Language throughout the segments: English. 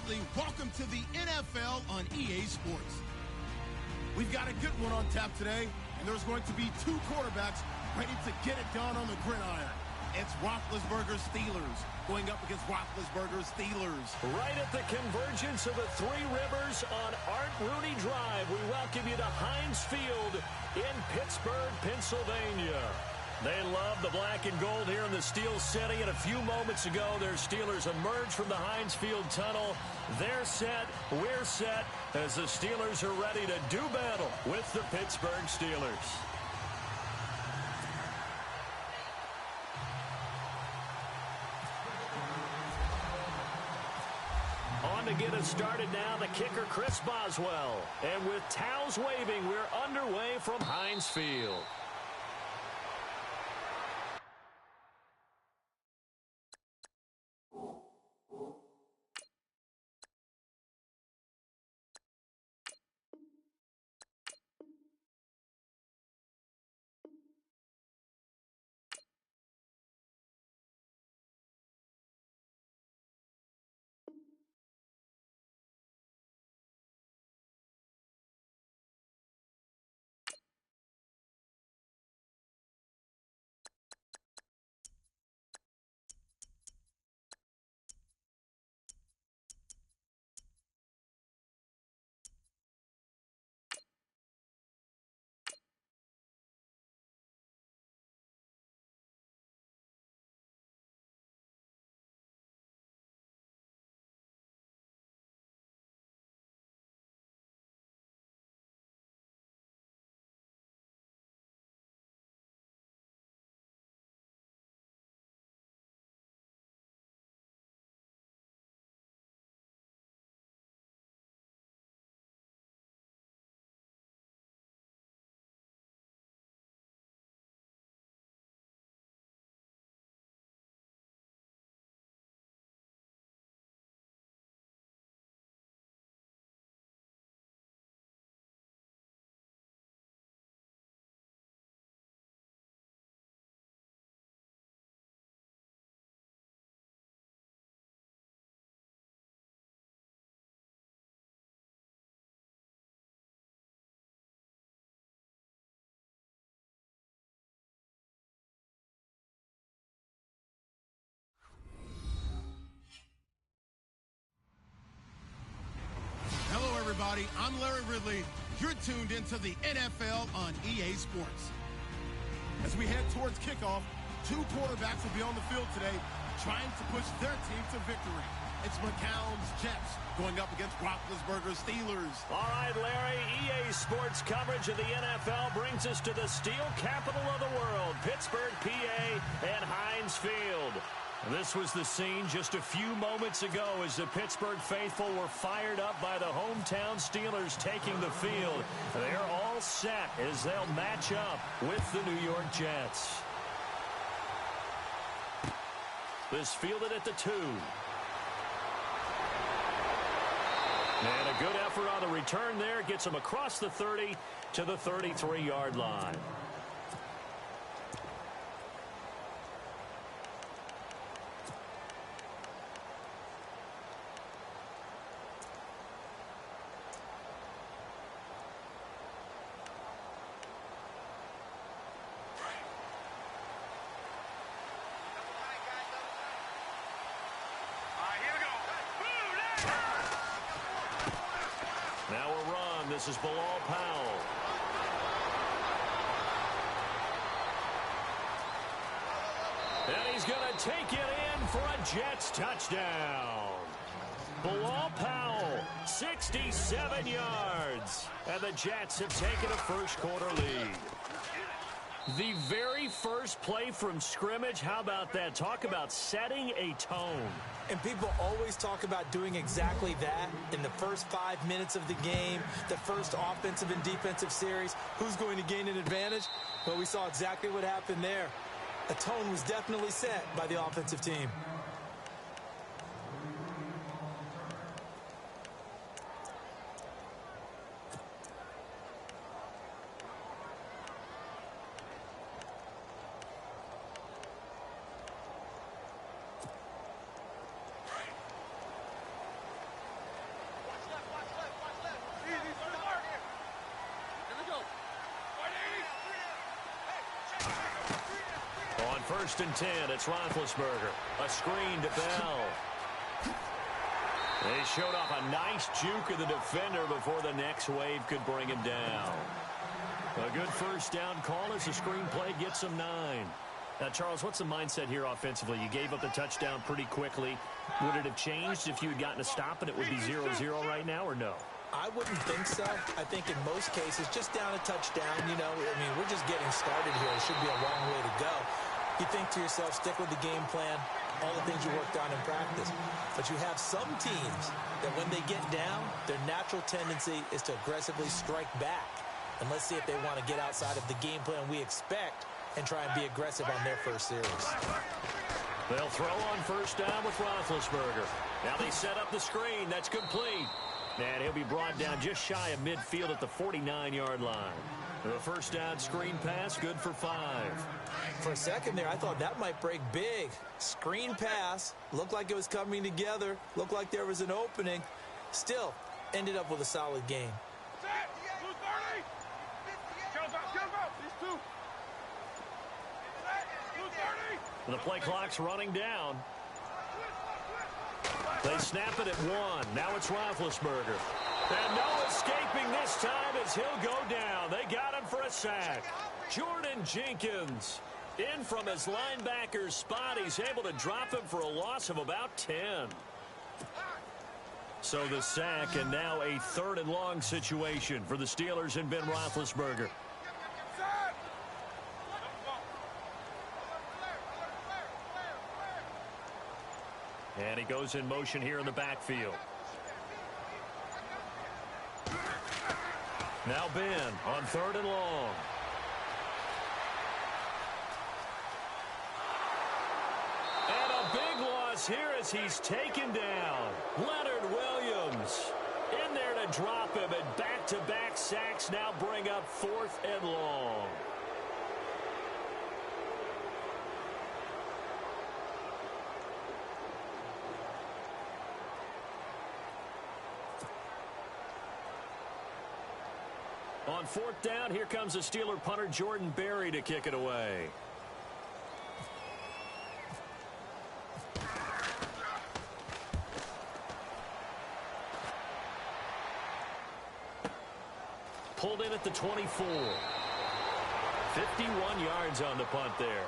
Ridley. Welcome to the NFL on EA Sports. We've got a good one on tap today, and there's going to be two quarterbacks ready to get it done on the gridiron. It's Roethlisberger Steelers going up against Roethlisberger Steelers. Right at the convergence of the Three Rivers on Art Rooney Drive, we welcome you to Heinz Field in Pittsburgh, Pennsylvania. They love the black and gold here in the Steel City, and a few moments ago, their Steelers emerged from the Heinz Field tunnel. They're set, we're set, as the Steelers are ready to do battle with the Pittsburgh Steelers. On to get us started now, the kicker, Chris Boswell. And with towels waving, we're underway from Heinz Field. Everybody, I'm Larry Ridley. You're tuned into the NFL on EA Sports. As we head towards kickoff, two quarterbacks will be on the field today trying to push their team to victory. It's McCown's Jets going up against Roethlisberger Steelers. All right, Larry, EA Sports coverage of the NFL brings us to the steel capital of the world, Pittsburgh, PA, and Heinz Field. This was the scene just a few moments ago as the Pittsburgh faithful were fired up by the hometown Steelers taking the field. They're all set as they'll match up with the New York Jets. This fielded at the 2. And a good effort on the return there. Gets him across the 30 to the 33-yard line. Now a run. This is Bilal Powell. And he's going to take it in for a Jets touchdown. Bilal Powell, 67 yards. And the Jets have taken a first-quarter lead. The very first play from scrimmage, how about that? Talk about setting a tone. And people always talk about doing exactly that in the first 5 minutes of the game, the first offensive and defensive series. Who's going to gain an advantage? Well, we saw exactly what happened there. A tone was definitely set by the offensive team. first and 10. It's Roethlisberger. A screen to Bell. They showed off a nice juke of the defender before the next wave could bring him down. A good first down call as the screen play gets him 9. Now, Charles, what's the mindset here offensively? You gave up the touchdown pretty quickly. Would it have changed if you had gotten a stop and it would be 0-0 right now, or no? I wouldn't think so. I think in most cases, just down a touchdown, you know, I mean, we're just getting started here. It should be a long way to go. You think to yourself, stick with the game plan, all the things you worked on in practice. But you have some teams that when they get down, their natural tendency is to aggressively strike back. And let's see if they want to get outside of the game plan we expect and try and be aggressive on their first series. They'll throw on first down with Roethlisberger. Now they set up the screen. That's complete. And he'll be brought down just shy of midfield at the 49-yard line. The first down screen pass, good for 5. For a second there, I thought that might break big. Screen pass, looked like it was coming together, looked like there was an opening. Still, ended up with a solid game. The play clock's running down. They snap it at 1. Now it's Roethlisberger. And no escaping this time as he'll go down. They got him for a sack. Jordan Jenkins in from his linebacker's spot. He's able to drop him for a loss of about 10. So the sack, and now a 3rd and long situation for the Steelers and Ben Roethlisberger. And he goes in motion here in the backfield. Now Ben on 3rd and long. And a big loss here as he's taken down. Leonard Williams in there to drop him, and back-to-back sacks now bring up 4th and long. On 4th down, here comes the Steeler punter Jordan Berry to kick it away. Pulled in at the 24. 51 yards on the punt there.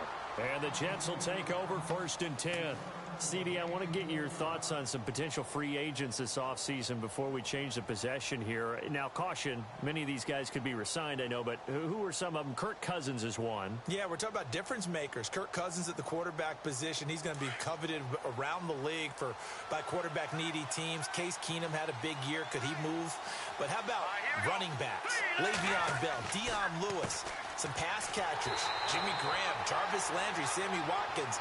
And the Jets will take over 1st and 10. CD, I want to get your thoughts on some potential free agents this offseason before we change the possession here. Now, caution, many of these guys could be re-signed, I know, but who are some of them? Kirk Cousins is one. Yeah, we're talking about difference makers. Kirk Cousins at the quarterback position. He's going to be coveted around the league by quarterback-needy teams. Case Keenum had a big year. Could he move? But how about running backs? Le'Veon Bell, Dion Lewis, some pass catchers. Jimmy Graham, Jarvis Landry, Sammy Watkins.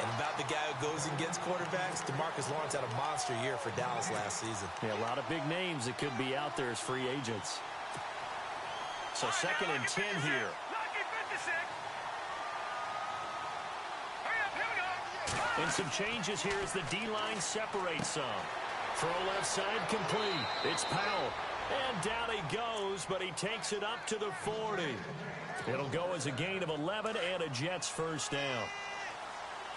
And about the guy who goes and gets quarterbacks, DeMarcus Lawrence had a monster year for Dallas last season. Yeah, a lot of big names that could be out there as free agents. So 2nd and 10 here. And some changes here as the D-line separates some. Throw left side complete. It's Powell. And down he goes, but he takes it up to the 40. It'll go as a gain of 11 and a Jets first down.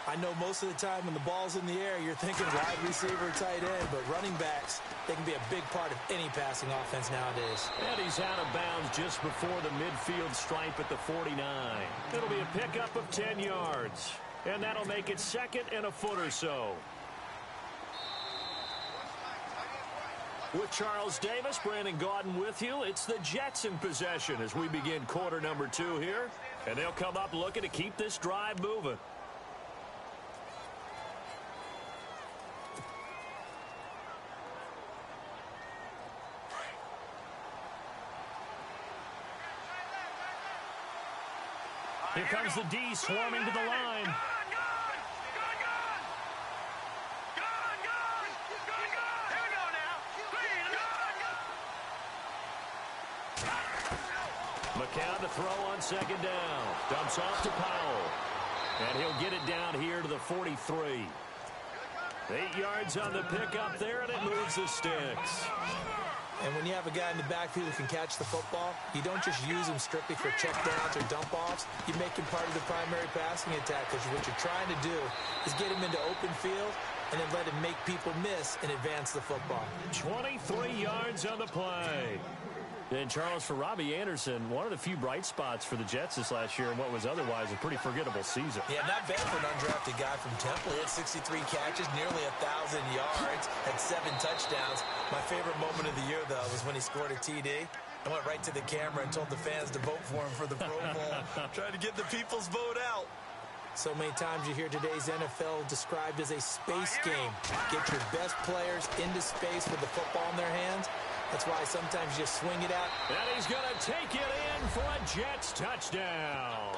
I know most of the time when the ball's in the air, you're thinking wide receiver, tight end, but running backs, they can be a big part of any passing offense nowadays. And he's out of bounds just before the midfield stripe at the 49. It'll be a pickup of 10 yards. And that'll make it 2nd and a foot or so. With Charles Davis, Brandon Gaudin with you. It's the Jets in possession as we begin quarter number 2 here. And they'll come up looking to keep this drive moving. Here comes the D swarming to the line. McCown to throw on 2nd down. Dumps off to Powell. And he'll get it down here to the 43. 8 yards on the pickup there, and it moves the sticks. And when you have a guy in the backfield who can catch the football, you don't just use him strictly for checkdowns or dump-offs. You make him part of the primary passing attack, because what you're trying to do is get him into open field and then let him make people miss and advance the football. 23 yards on the play. And Charles, for Robbie Anderson, one of the few bright spots for the Jets this last year in what was otherwise a pretty forgettable season. Yeah, not bad for an undrafted guy from Temple. He had 63 catches, nearly 1,000 yards, had 7 touchdowns. My favorite moment of the year, though, was when he scored a TD. I went right to the camera and told the fans to vote for him for the Pro Bowl. Trying to get the people's vote out. So many times you hear today's NFL described as a space game. Get your best players into space with the football in their hands. That's why sometimes you just swing it out. And he's going to take it in for a Jets touchdown.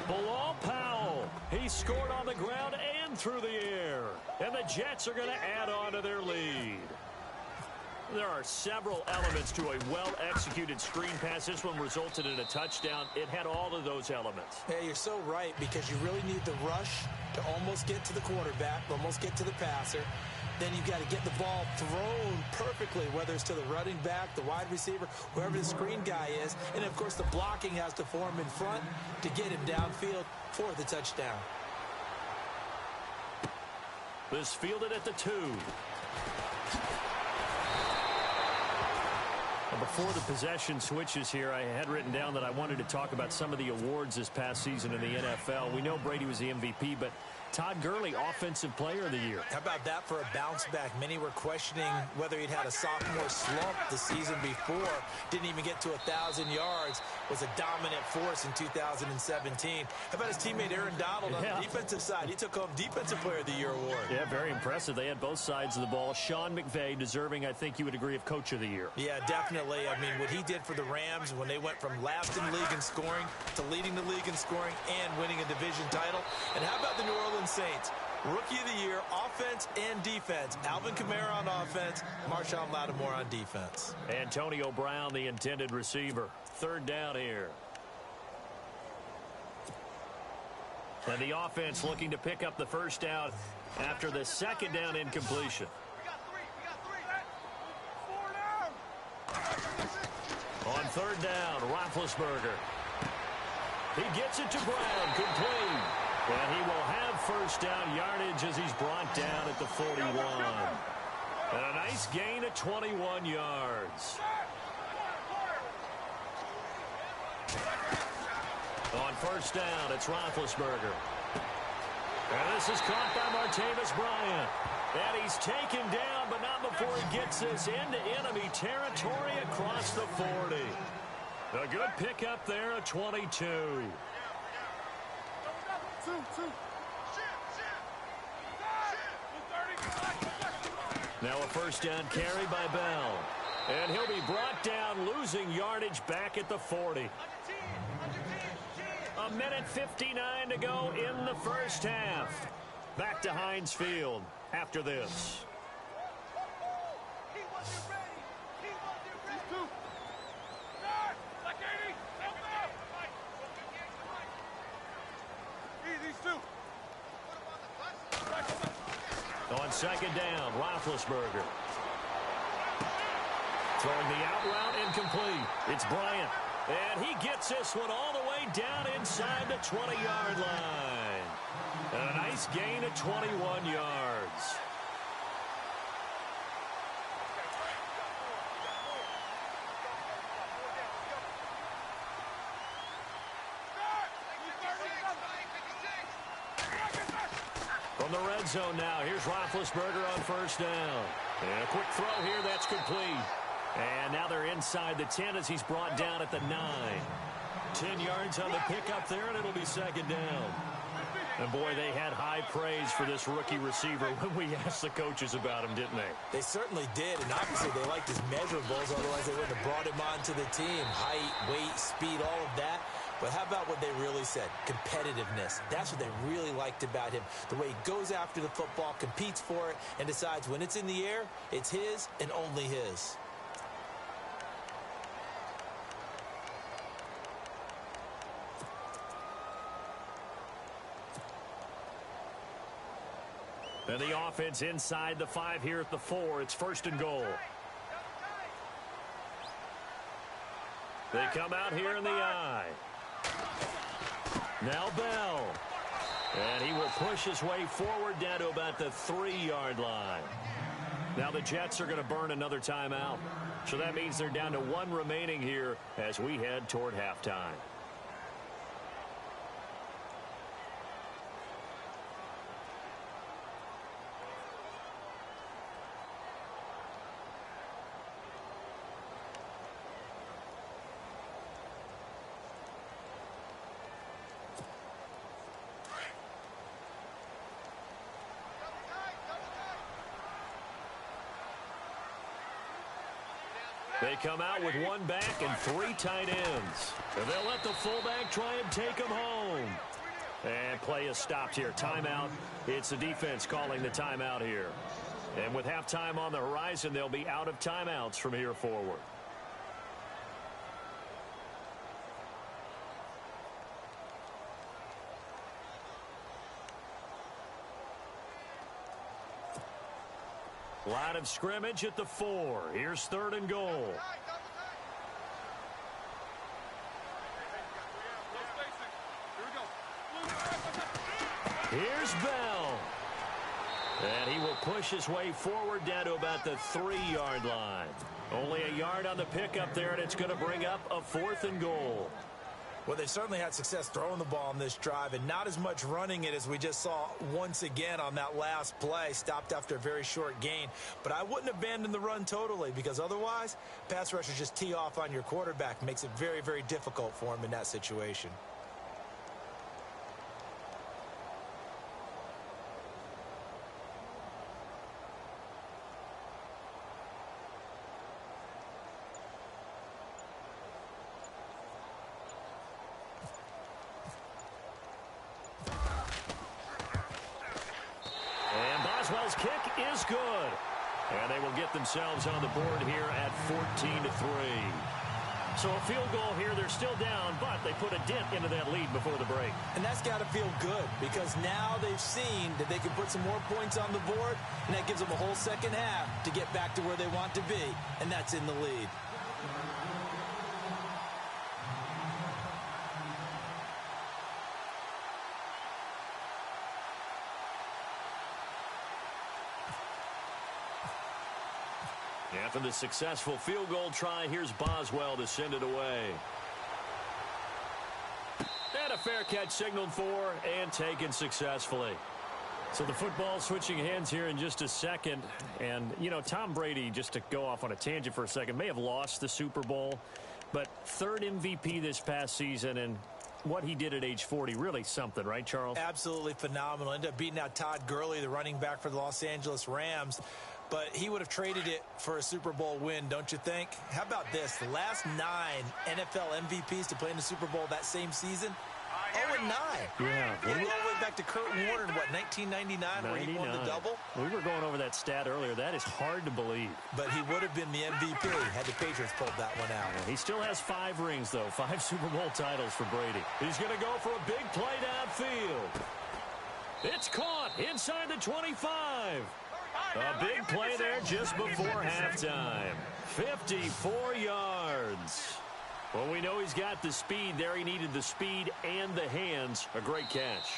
Bilal Powell. He scored on the ground and through the air. And the Jets are going to add on to their lead. There are several elements to a well-executed screen pass. This one resulted in a touchdown. It had all of those elements. Yeah, you're so right, because you really need the rush to almost get to the quarterback, almost get to the passer. Then you've got to get the ball thrown perfectly, whether it's to the running back, the wide receiver, whoever the screen guy is. And, of course, the blocking has to form in front to get him downfield for the touchdown. This fielded at the 2. Before the possession switches here, I had written down that I wanted to talk about some of the awards this past season in the NFL. We know Brady was the MVP, but Todd Gurley, Offensive Player of the Year. How about that for a bounce back? Many were questioning whether he'd had a sophomore slump the season before. Didn't even get to 1,000 yards. Was a dominant force in 2017. How about his teammate Aaron Donald on the defensive side? He took home Defensive Player of the Year award. Yeah, very impressive. They had both sides of the ball. Sean McVay deserving, I think you would agree, of Coach of the Year. Yeah, definitely. I mean, what he did for the Rams when they went from last in the league in scoring to leading the league in scoring and winning a division title. And how about the New Orleans Saints? Rookie of the Year, offense and defense. Alvin Kamara on offense, Marshawn Lattimore on defense. Antonio Brown, the intended receiver. 3rd down here. And the offense looking to pick up the first down after the 2nd down incompletion. On 3rd down, Roethlisberger. He gets it to Brown, complete. And he will have first down yardage as he's brought down at the 41. And a nice gain of 21 yards. On 1st down, it's Roethlisberger. And this is caught by Martavis Bryant. And he's taken down, but not before he gets this into enemy territory across the 40. A good pickup there at 22. Now a first down carry by Bell. And he'll be brought down, losing yardage back at the 40. 1:59 to go in the first half. Back to Heinz Field after this. On 2nd down, Roethlisberger. Throwing the out route incomplete. It's Bryant. And he gets this one all the way down inside the 20-yard line. And a nice gain of 21 yards. From the red zone now, here's Roethlisberger on 1st down. And a quick throw here, that's complete. And now they're inside the 10 as he's brought down at the 9. 10 yards on the pickup there, and it'll be 2nd down. And, boy, they had high praise for this rookie receiver when we asked the coaches about him, didn't they? They certainly did, and obviously they liked his measurables, otherwise they wouldn't have brought him onto the team. Height, weight, speed, all of that. But how about what they really said? Competitiveness. That's what they really liked about him. The way he goes after the football, competes for it, and decides when it's in the air, it's his and only his. And the offense inside the 5 here at the 4. It's 1st and goal. They come out here in the I. Now Bell. And he will push his way forward down to about the 3-yard line. Now the Jets are going to burn another timeout. So that means they're down to 1 remaining here as we head toward halftime. They come out with 1 back and 3 tight ends. And they'll let the fullback try and take them home. And play is stopped here. Timeout. It's the defense calling the timeout here. And with halftime on the horizon, they'll be out of timeouts from here forward. Line of scrimmage at the 4. Here's 3rd and goal. Here's Bell. And he will push his way forward down to about the 3-yard line. Only a yard on the pickup there, and it's going to bring up a 4th and goal. Well, they certainly had success throwing the ball on this drive and not as much running it as we just saw once again on that last play. Stopped after a very short gain. But I wouldn't abandon the run totally because otherwise, pass rushers just tee off on your quarterback. Makes it very, very difficult for him in that situation. Boswell's kick is good. And they will get themselves on the board here at 14-3. So a field goal here. They're still down, but they put a dent into that lead before the break. And that's got to feel good because now they've seen that they can put some more points on the board, and that gives them a whole second half to get back to where they want to be, and that's in the lead. After the successful field goal try, here's Boswell to send it away. And a fair catch signaled for and taken successfully. So the football switching hands here in just a second. And, you know, Tom Brady, just to go off on a tangent for a second, may have lost the Super Bowl. But 3rd MVP this past season, and what he did at age 40, really something, right, Charles? Absolutely phenomenal. Ended up beating out Todd Gurley, the running back for the Los Angeles Rams. But he would have traded it for a Super Bowl win, don't you think? How about this? The last 9 NFL MVPs to play in the Super Bowl that same season, 0-9. Yeah. We go all the way back to Kurt Warner in, what, 1999, where he won the double? We were going over that stat earlier. That is hard to believe. But he would have been the MVP had the Patriots pulled that one out. He still has 5 rings, though. 5 Super Bowl titles for Brady. He's going to go for a big play downfield. It's caught inside the 25. A big play there just before halftime. 54 yards. Well, we know he's got the speed there. He needed the speed and the hands. A great catch.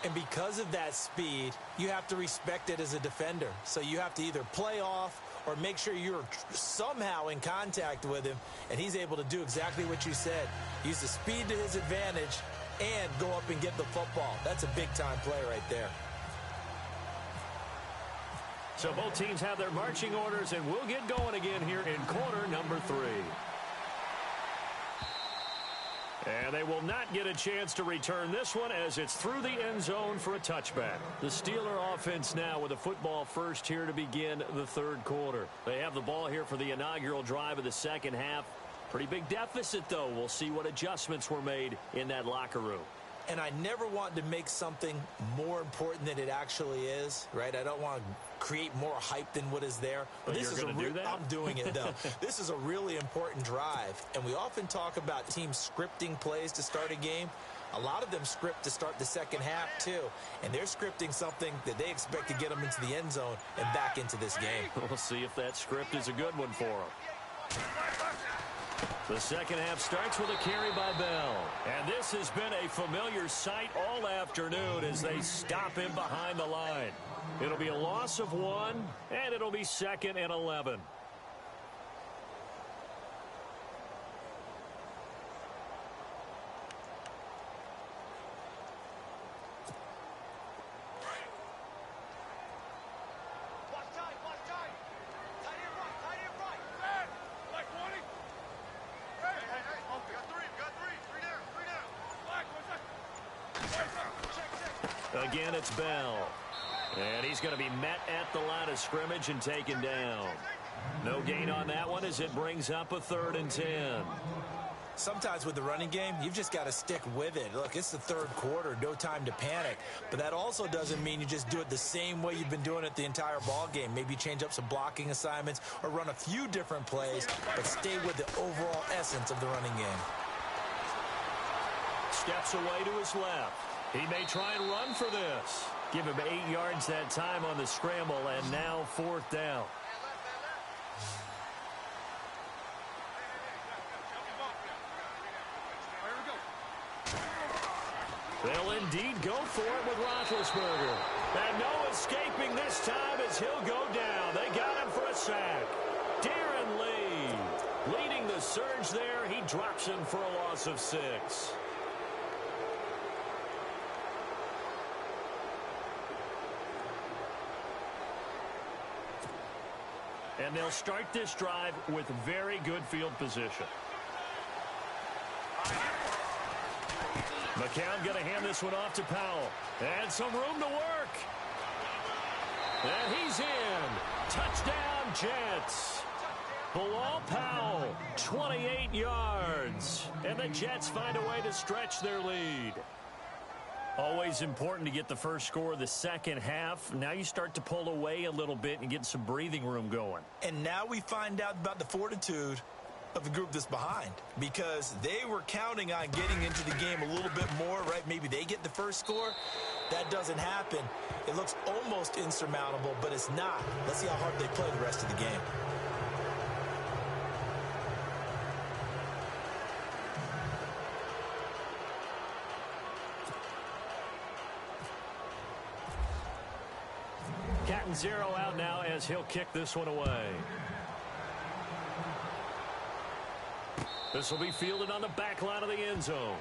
And because of that speed, you have to respect it as a defender. So you have to either play off or make sure you're somehow in contact with him. And he's able to do exactly what you said. Use the speed to his advantage and go up and get the football. That's a big-time play right there. So both teams have their marching orders, and we'll get going again here in quarter number 3. And they will not get a chance to return this one as it's through the end zone for a touchback. The Steeler offense now with a football first here to begin the 3rd quarter. They have the ball here for the inaugural drive of the second half. Pretty big deficit, though. We'll see what adjustments were made in that locker room. And I never want to make something more important than it actually is, right? I don't want to create more hype than what is there. But this is going to do that? I'm doing it, though. This is a really important drive. And we often talk about teams scripting plays to start a game. A lot of them script to start the second half, too. And they're scripting something that they expect to get them into the end zone and back into this game. We'll see if that script is a good one for them. The second half starts with a carry by Bell. And this has been a familiar sight all afternoon as they stop him behind the line. It'll be a loss of 1, and it'll be 2nd and 11. Again, it's Bell. And he's going to be met at the line of scrimmage and taken down. No gain on that one as it brings up a 3rd and 10. Sometimes with the running game, you've just got to stick with it. Look, it's the 3rd quarter, no time to panic. But that also doesn't mean you just do it the same way you've been doing it the entire ball game. Maybe change up some blocking assignments or run a few different plays, but stay with the overall essence of the running game. Steps away to his left. He may try and run for this. Give him 8 yards that time on the scramble, and now 4th down. They'll indeed go for it with Roethlisberger. And no escaping this time as he'll go down. They got him for a sack. Darren Lee leading the surge there. He drops him for a loss of 6. And they'll start this drive with very good field position. McCown going to hand this one off to Powell. And some room to work. And he's in. Touchdown, Jets. Bilal Powell, 28 yards. And the Jets find a way to stretch their lead. Always important to get the first score of the second half. Now you start to pull away a little bit and get some breathing room going. And now we find out about the fortitude of the group that's behind, because they were counting on getting into the game a little bit more, right? Maybe they get the first score. That doesn't happen. It looks almost insurmountable, but it's not. Let's see how hard they play the rest of the game. Catanzaro out now as he'll kick this one away. This will be fielded on the back line of the end zone.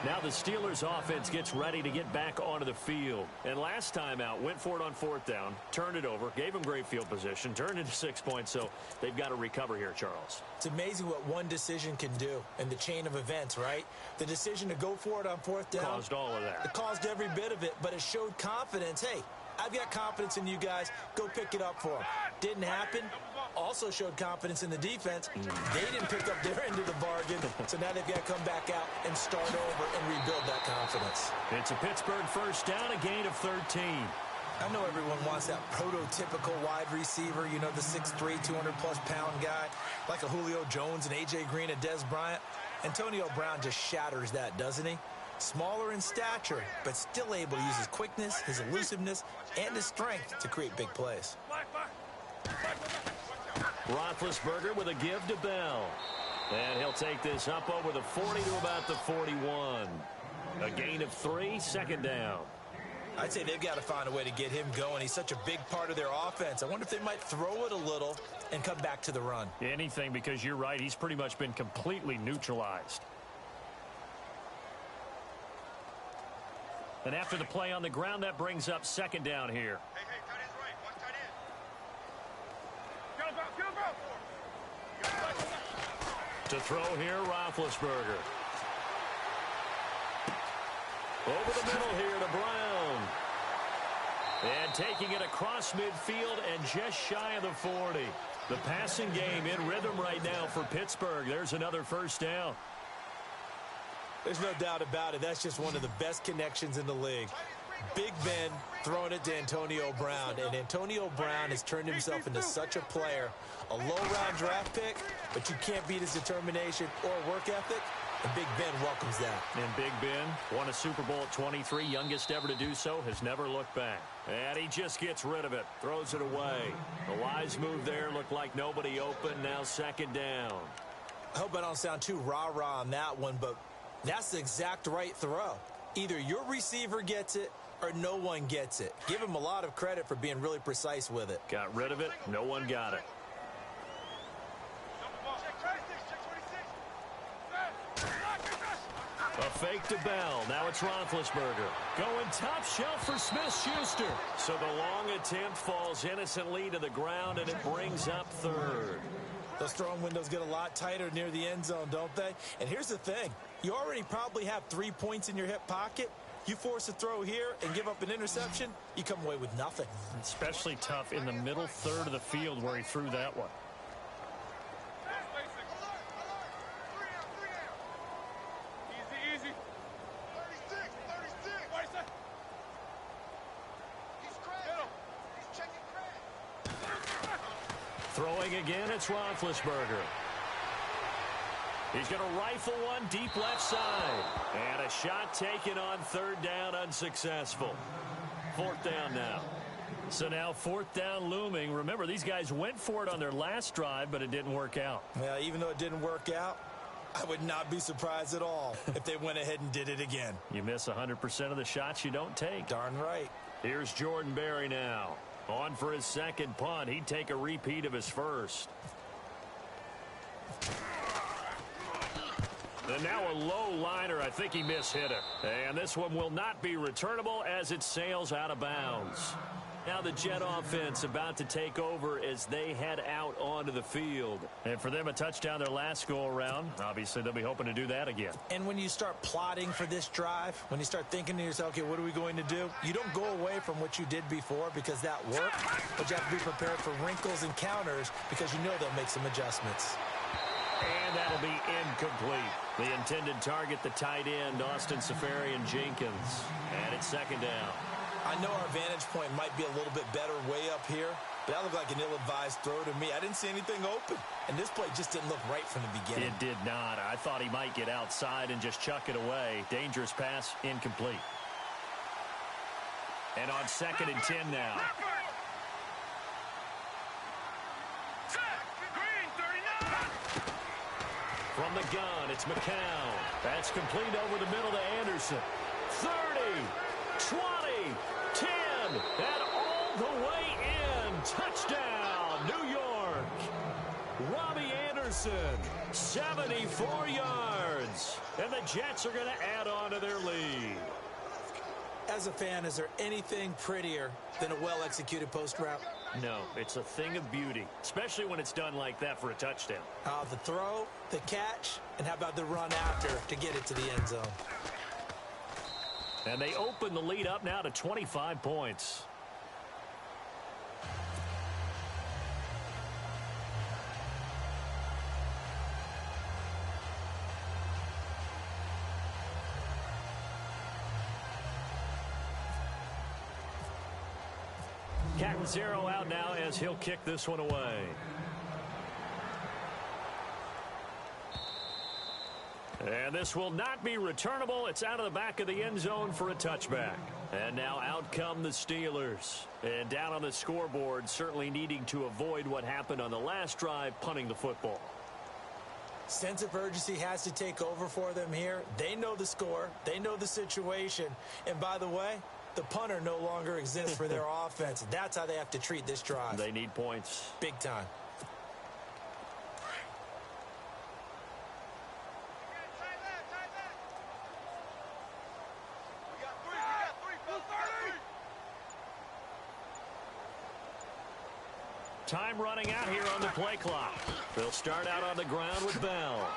Now the Steelers offense gets ready to get back onto the field. And last time out, went for it on 4th down, turned it over, gave them great field position, turned into 6 points, so they've got to recover here, Charles. It's amazing what one decision can do in the chain of events, right? The decision to go for it on 4th down. Caused all of that. It caused every bit of it, but it showed confidence. Hey, I've got confidence in you guys. Go pick it up for them. Didn't happen. Also showed confidence in the defense. They didn't pick up their end of the bargain, so now they've got to come back out and start over and rebuild that confidence. It's a Pittsburgh first down, a gain of 13. I know everyone wants that prototypical wide receiver, you know, the 6'3", 200-plus pound guy, like a Julio Jones and A.J. Green and Dez Bryant. Antonio Brown just shatters that, doesn't he? Smaller in stature, but still able to use his quickness, his elusiveness, and his strength to create big plays. Roethlisberger with a give to Bell. And he'll take this up over the 40 to about the 41. A gain of 3, 2nd down. I'd say they've got to find a way to get him going. He's such a big part of their offense. I wonder if they might throw it a little and come back to the run. Anything, because you're right. He's pretty much been completely neutralized. And after the play on the ground, that brings up 2nd down here. Hey, tight end's right. Watch tight end. To throw here, Roethlisberger. Over the middle here to Brown. And taking it across midfield and just shy of the 40. The passing game in rhythm right now for Pittsburgh. There's another first down. There's no doubt about it. That's just one of the best connections in the league. Big Ben throwing it to Antonio Brown, and Antonio Brown has turned himself into such a player. A low-round draft pick, but you can't beat his determination or work ethic. And Big Ben welcomes that. And Big Ben won a Super Bowl at 23, youngest ever to do so, has never looked back. And he just gets rid of it, throws it away. The wise move there looked like nobody open, now second down. I hope I don't sound too rah-rah on that one, but that's the exact right throw. Either your receiver gets it or no one gets it. Give him a lot of credit for being really precise with it. Got rid of it, no one got it. A fake to Bell. Now it's Roethlisberger. Going top shelf for Smith-Schuster. So the long attempt falls innocently to the ground, and it brings up third. Those throwing windows get a lot tighter near the end zone, don't they? And here's the thing. You already probably have 3 points in your hip pocket. You force a throw here and give up an interception, you come away with nothing. Especially tough in the middle third of the field where he threw that one. Throwing again, it's Roethlisberger. He's going to rifle one deep left side. And a shot taken on third down, unsuccessful. Fourth down now. So now fourth down looming. Remember, these guys went for it on their last drive, but it didn't work out. Yeah, even though it didn't work out, I would not be surprised at all if they went ahead and did it again. You miss 100% of the shots you don't take. Darn right. Here's Jordan Berry now. On for his second punt. He'd take a repeat of his first. And now a low liner. I think he mishit it. And this one will not be returnable as it sails out of bounds. Now the Jet offense about to take over as they head out onto the field. And for them, a touchdown their last go-around. Obviously, they'll be hoping to do that again. And when you start plotting for this drive, when you start thinking to yourself, okay, what are we going to do? You don't go away from what you did before because that worked, but you have to be prepared for wrinkles and counters because you know they'll make some adjustments. And that'll be incomplete. The intended target, the tight end, Austin Seferian-Jenkins. And it's second down. I know our vantage point might be a little bit better way up here, but that looked like an ill-advised throw to me. I didn't see anything open, and this play just didn't look right from the beginning. It did not. I thought he might get outside and just chuck it away. Dangerous pass, incomplete. And on 2nd and 10 now. From the gun, it's McCown. That's complete over the middle to Anderson. 30, 20, 10, and all the way in. Touchdown, New York. Robbie Anderson, 74 yards. And the Jets are going to add on to their lead. As a fan, is there anything prettier than a well-executed post route? No, it's a thing of beauty, especially when it's done like that for a touchdown. The throw, the catch, and how about the run after to get it to the end zone? And they open the lead up now to 25 points. Catanzaro out now as he'll kick this one away. And this will not be returnable. It's out of the back of the end zone for a touchback. And now out come the Steelers. And down on the scoreboard, certainly needing to avoid what happened on the last drive, punting the football. Sense of urgency has to take over for them here. They know the score. They know the situation. And by the way, the punter no longer exists for their offense. That's how they have to treat this drive. They need points. Big time. Time running out here on the play clock. They'll start out on the ground with Bell.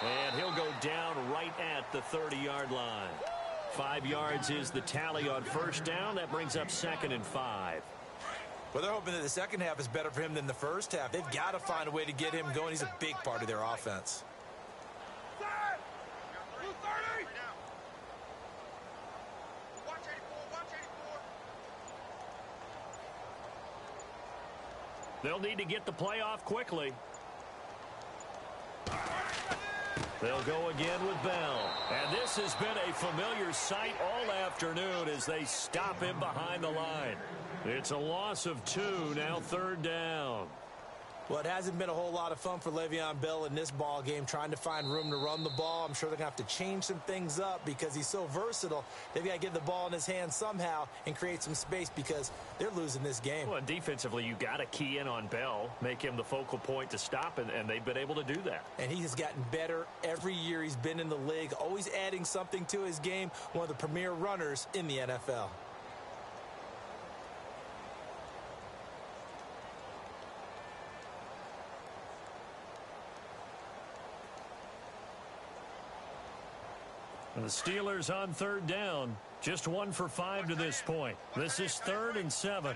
And he'll go down right at the 30-yard line. 5 yards is the tally on first down. That brings up 2nd and 5. Well, they're hoping that the second half is better for him than the first half. They've got to find a way to get him going. He's a big part of their offense. They'll need to get the play off quickly. They'll go again with Bell. And this has been a familiar sight all afternoon as they stop him behind the line. It's a loss of 2, now 3rd down. Well, it hasn't been a whole lot of fun for Le'Veon Bell in this ball game, trying to find room to run the ball. I'm sure they're going to have to change some things up because he's so versatile. They've got to get the ball in his hands somehow and create some space because they're losing this game. Well, defensively, you got to key in on Bell, make him the focal point to stop, and they've been able to do that. And he has gotten better every year he's been in the league, always adding something to his game, one of the premier runners in the NFL. The Steelers on 3rd down. Just 1 for 5 to this point. This is 3rd and 7.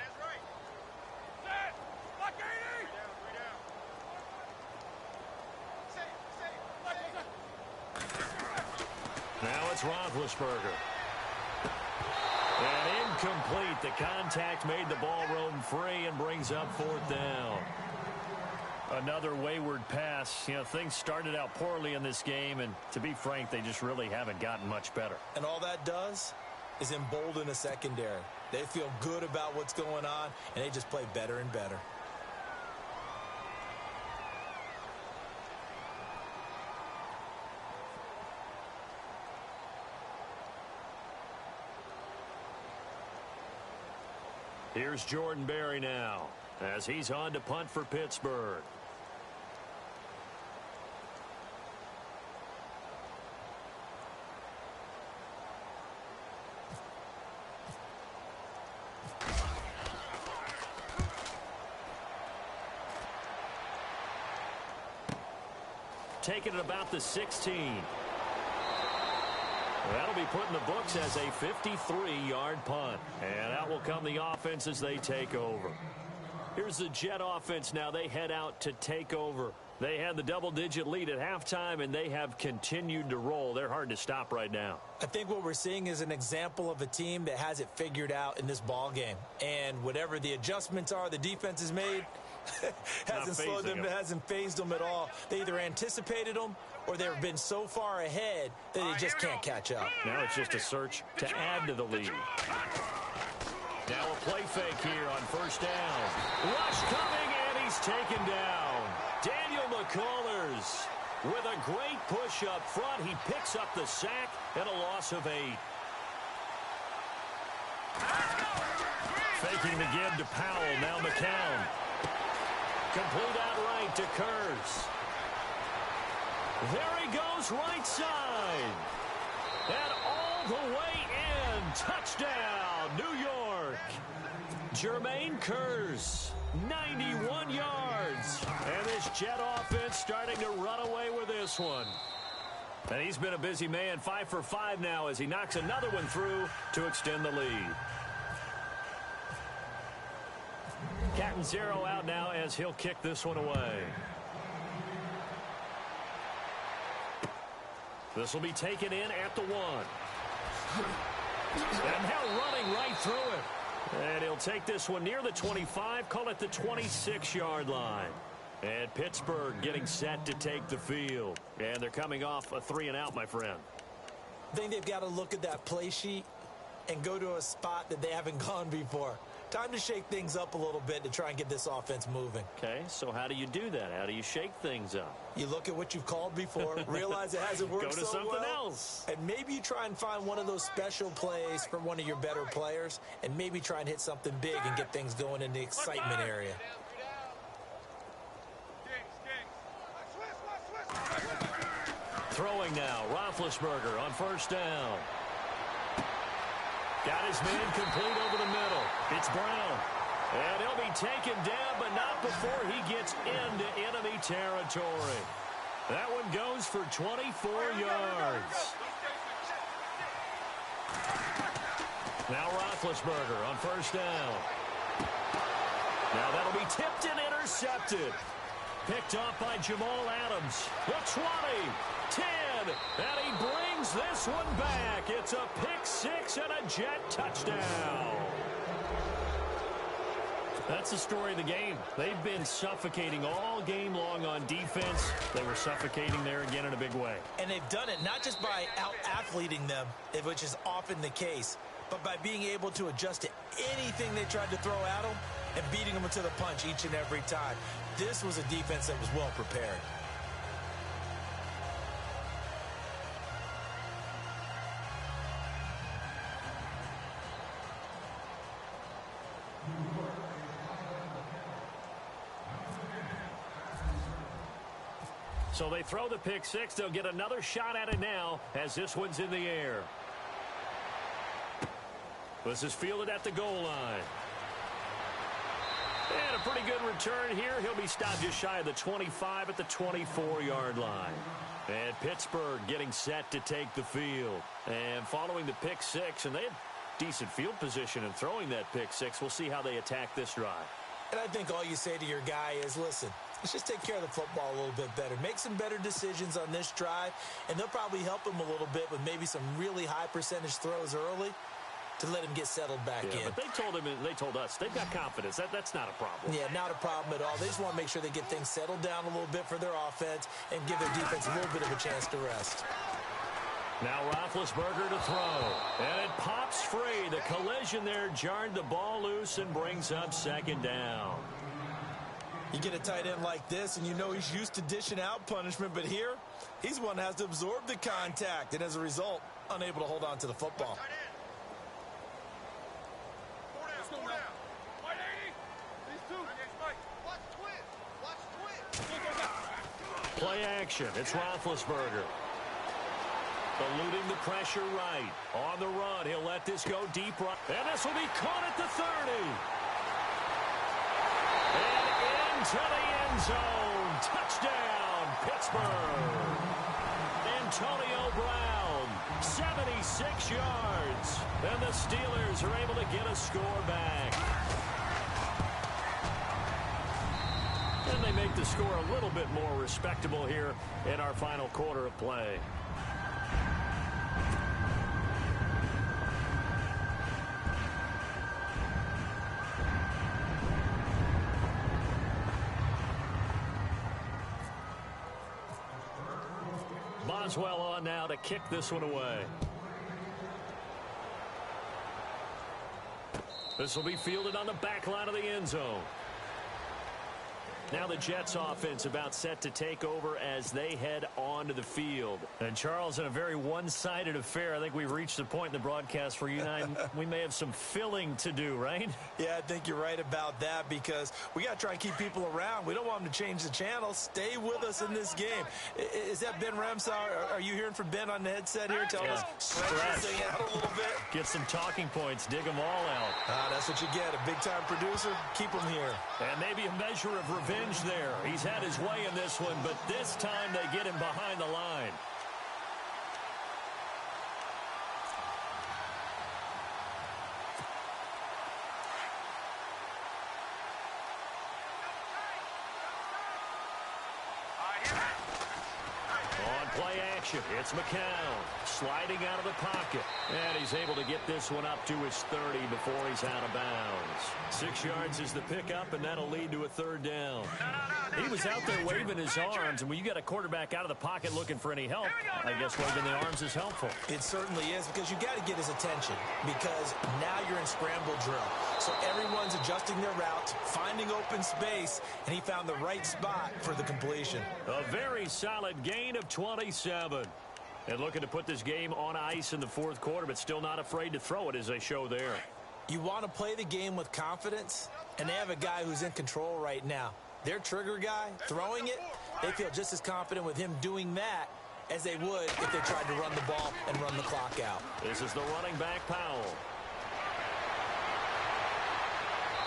Now it's Roethlisberger. And incomplete. The contact made the ball roam free and brings up 4th down. Another wayward pass. You know, things started out poorly in this game, and to be frank, they just really haven't gotten much better. And all that does is embolden a secondary. They feel good about what's going on, and they just play better and better. Here's Jordan Berry now, as he's on to punt for Pittsburgh. Taking it about the 16. That'll be put in the books as a 53-yard punt. And out will come the offense as they take over. Here's the Jet offense now. They head out to take over. They had the double-digit lead at halftime, and they have continued to roll. They're hard to stop right now. I think what we're seeing is an example of a team that has it figured out in this ball game. And whatever the adjustments are the defense has made, hasn't slowed them, hasn't phased them at all. They either anticipated them or they've been so far ahead that they just can't catch up. Now it's just a search to add to the lead. Now a play fake here on 1st down. Rush coming, and he's taken down. Daniel McCullers with a great push up front. He picks up the sack and a loss of 8. Faking the give to Powell. Now McCown. Complete outright to Kurz. There he goes, right side. And all the way in. Touchdown, New York. Jermaine Kurz, 91 yards. And this Jet offense starting to run away with this one. And he's been a busy man, 5 for 5 now as he knocks another one through to extend the lead. Captain Zero out now as he'll kick this one away. This will be taken in at the 1. And now running right through it. And he'll take this one near the 25, call it the 26-yard line. And Pittsburgh getting set to take the field. And they're coming off a 3-and-out, my friend. I think they've got to look at that play sheet and go to a spot that they haven't gone before. Time to shake things up a little bit to try and get this offense moving. Okay, so how do you do that? How do you shake things up? You look at what you've called before, realize it hasn't worked Go to so something well, else. and maybe you try and find one of those special plays from one of your better players, and maybe try and hit something big and get things going in the excitement area. Throwing now, Roethlisberger on 1st down. Got his man complete over the middle. It's Brown. And he'll be taken down, but not before he gets into enemy territory. That one goes for 24 yards. Now Roethlisberger on 1st down. Now that'll be tipped and intercepted. Picked off by Jamal Adams. The 20, 10, and he brings this one back. It's a pick 6 and a Jet touchdown. That's the story of the game. They've been suffocating all game long on on defense, they were suffocating there again in a big way. And they've done it not just by out-athleting them, which is often the case, but by being able to adjust to anything they tried to throw at them and beating them to the punch each and every time. This was a defense that was well prepared. So they throw the pick six. They'll get another shot at it now as this one's in the air. This is fielded at the goal line. And a pretty good return here. He'll be stopped just shy of the 25 at the 24-yard line. And Pittsburgh getting set to take the field. And following the pick six, and they had decent field position in throwing that pick six. We'll see how they attack this drive. And I think all you say to your guy is, listen, let's just take care of the football a little bit better. Make some better decisions on this drive, and they'll probably help him a little bit with maybe some really high percentage throws early to let him get settled back in. But they told us they've got confidence. That's not a problem. Yeah, not a problem at all. They just want to make sure they get things settled down a little bit for their offense and give their defense a little bit of a chance to rest. Now Roethlisberger to throw. And it pops free. The collision there jarred the ball loose and brings up second down. You get a tight end like this, and you know he's used to dishing out punishment, but here, he's one that has to absorb the contact, and as a result, unable to hold on to the football. Four down. White 80. These two. Watch twist. Play action. It's Roethlisberger. Eluding the pressure right. On the run, he'll let this go deep right. And this will be caught at the 30. And into the end zone. Touchdown, Pittsburgh. Antonio Brown, 76 yards. And the Steelers are able to get a score back. And they make the score a little bit more respectable here in our final quarter of play. Boswell on now to kick this one away. This will be fielded on the back line of the end zone. Now the Jets offense about set to take over as they head onto the field. And Charles, in a very one-sided affair, I think we've reached the point in the broadcast where you and I, we may have some filling to do, right? Yeah, I think you're right about that because we got to try and keep people around. We don't want them to change the channel. Stay with us in this game. Is that Ben Ramsar? Are you hearing from Ben on the headset here? Tell us, stretch this thing out a little bit. Get some talking points. Dig them all out. That's what you get. A big-time producer. Keep them here. And maybe a measure of revenge there. He's had his way in this one, but this time they get him behind the line. On play action, it's McCown sliding out of the pocket. And he's able to get this one up to his 30 before he's out of bounds. 6 yards is the pickup, and that'll lead to a third down. He was out there waving his arms, and when you got a quarterback out of the pocket looking for any help, I guess waving the arms is helpful. It certainly is because you got to get his attention because now you're in scramble drill. So everyone's adjusting their routes, finding open space, and he found the right spot for the completion. A very solid gain of 27. And looking to put this game on ice in the fourth quarter, but still not afraid to throw it as they show there. You want to play the game with confidence, and they have a guy who's in control right now. Their trigger guy, throwing it, they feel just as confident with him doing that as they would if they tried to run the ball and run the clock out. This is the running back, Powell.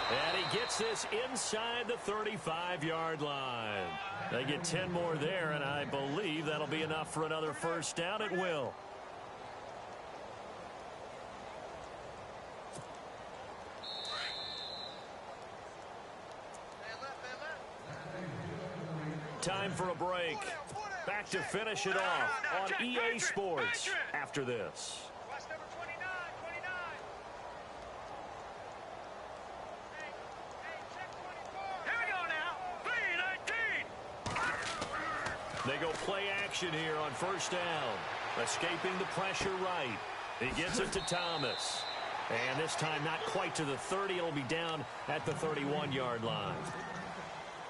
And he gets this inside the 35-yard line. They get 10 more there, and I believe that'll be enough for another first down. It will. Time for a break. Back to finish it off on EA Sports after this. Watch number 29. Hey, check 24. Here we go now. 319. They go play action here on first down. Escaping the pressure right. He gets it to Thomas. And this time not quite to the 30. It'll be down at the 31-yard line.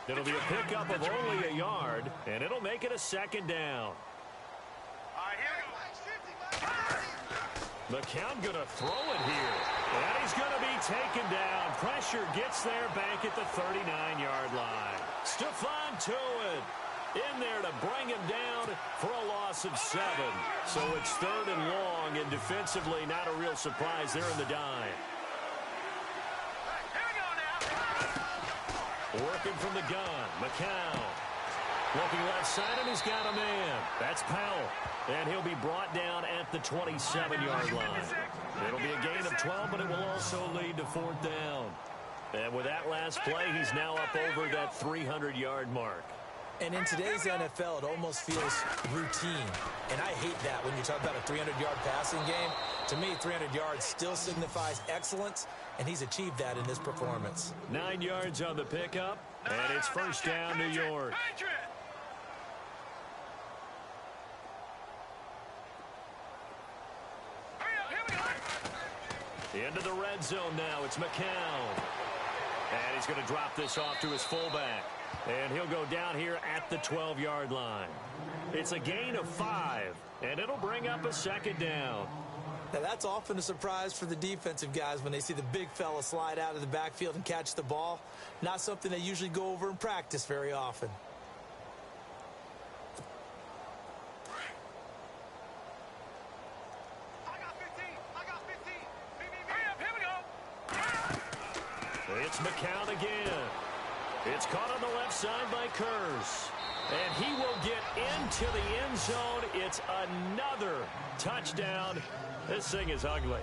It'll be a pickup of only a yard, and it'll make it a second down. McCown going to throw it here. And he's going to be taken down. Pressure gets there back at the 39-yard line. Stephon Tuitt in there to bring him down for a loss of 7. So it's 3rd and long, and defensively not a real surprise there in the dime. Working from the gun, McCown. Looking left side, and he's got a man. That's Powell. And he'll be brought down at the 27-yard line. It'll be a gain of 12, but it will also lead to 4th down. And with that last play, he's now up over that 300-yard mark. And in today's NFL, it almost feels routine. And I hate that when you talk about a 300-yard passing game. To me, 300 yards still signifies excellence, and he's achieved that in this performance. 9 yards on the pickup, and it's first down, New York. Into the red zone now. It's McCown. And he's going to drop this off to his fullback. And he'll go down here at the 12-yard line. It's a gain of 5, and it'll bring up a second down. Now, that's often a surprise for the defensive guys when they see the big fella slide out of the backfield and catch the ball. Not something they usually go over in practice very often. It's McCown again. It's caught on the left side by Kearse. And he will get into the end zone. It's another touchdown. This thing is ugly.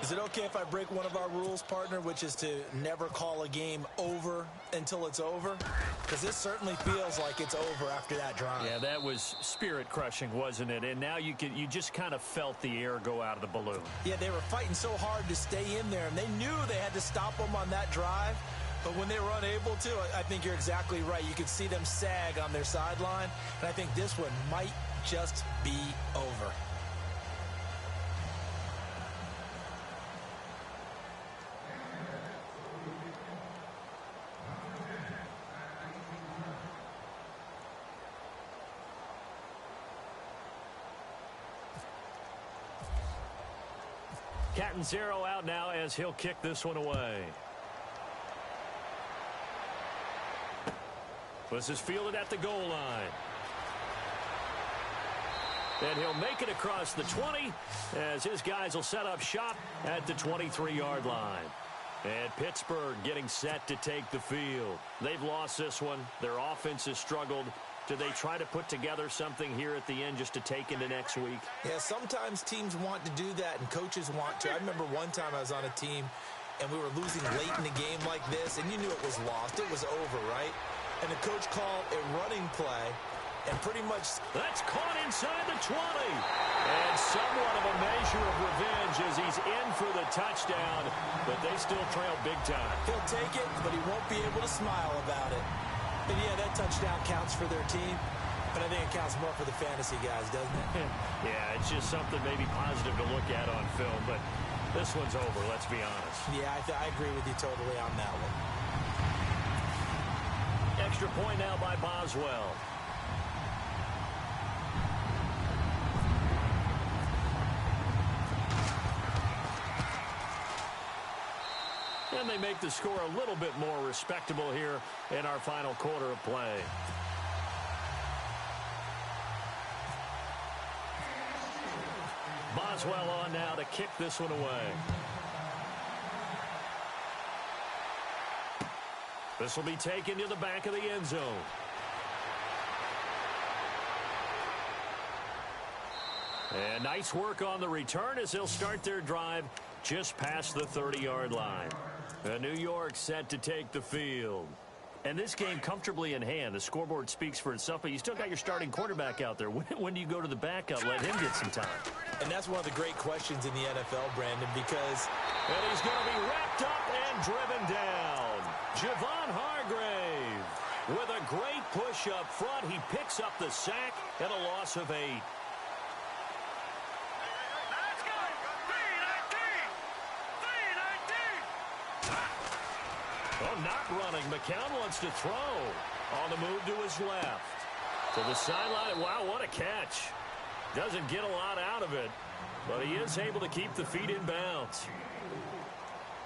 Is it okay if I break one of our rules, partner, which is to never call a game over until it's over? Because this certainly feels like it's over after that drive. Yeah, that was spirit-crushing, wasn't it? And now you just kind of felt the air go out of the balloon. Yeah, they were fighting so hard to stay in there, and they knew they had to stop them on that drive. But when they were unable to, I think you're exactly right. You could see them sag on their sideline, and I think this one might just be over. Catanzaro out now as he'll kick this one away. This is fielded at the goal line. And he'll make it across the 20 as his guys will set up shop at the 23-yard line. And Pittsburgh getting set to take the field. They've lost this one. Their offense has struggled. Do they try to put together something here at the end just to take into next week? Yeah, sometimes teams want to do that and coaches want to. I remember one time I was on a team and we were losing late in the game like this, and you knew it was lost. It was over, right? And the coach called a running play, and pretty much... That's caught inside the 20. And somewhat of a measure of revenge as he's in for the touchdown, but they still trail big time. He'll take it, but he won't be able to smile about it. And yeah, that touchdown counts for their team, but I think it counts more for the fantasy guys, doesn't it? Yeah, it's just something maybe positive to look at on film, but this one's over, let's be honest. Yeah, I agree with you totally on that one. Extra point now by Boswell. And they make the score a little bit more respectable here in our final quarter of play. Boswell on now to kick this one away. This will be taken to the back of the end zone. And nice work on the return as they'll start their drive just past the 30-yard line. New York set to take the field. And this game comfortably in hand. The scoreboard speaks for itself, but you still got your starting quarterback out there. When do you go to the backup? Let him get some time. And that's one of the great questions in the NFL, Brandon, because... And he's going to be wrapped up and driven down. Javon Hargrave. With a great push up front, he picks up the sack and a loss of 8. Let's go. 3-19. Oh, not running. McCown wants to throw. On the move to his left. To the sideline. Wow, what a catch. Doesn't get a lot out of it, but he is able to keep the feet in bounds.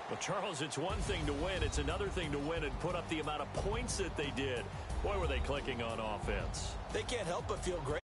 Well, Charles, it's one thing to win. It's another thing to win and put up the amount of points that they did. Boy, were they clicking on offense. They can't help but feel great.